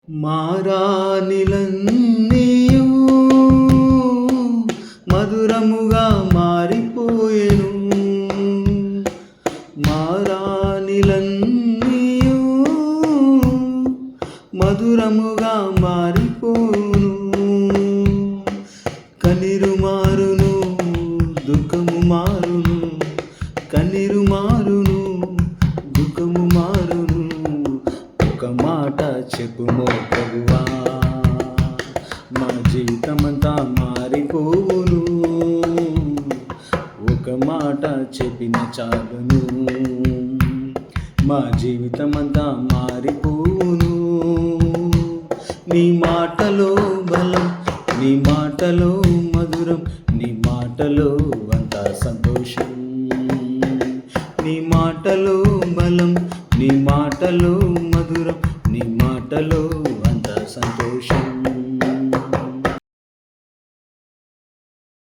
మారానిలన్నీయు మధురముగా మారిపోయెను. మారానిలన్నీయు మధురముగా మారిపోను. కన్నీరు మారును, దుఃఖము మారును. కన్నీరు మారును, దుఃఖము మారును. ఒక మాట చెప్పుమో ప్రభువా, మా జీవితమంతా మారిపోవును. ఒక మాట చెప్పిన చాలును, మా జీవితమంతా మారిపోవును. నీ మాటలో బలం, నీ మాటలో మధురం, నీ మాటలో అంత సంతోషం. నీ మాటలో బలం, నీ మాటలో మధురం, నీ మాటలో అంత సంతోషం.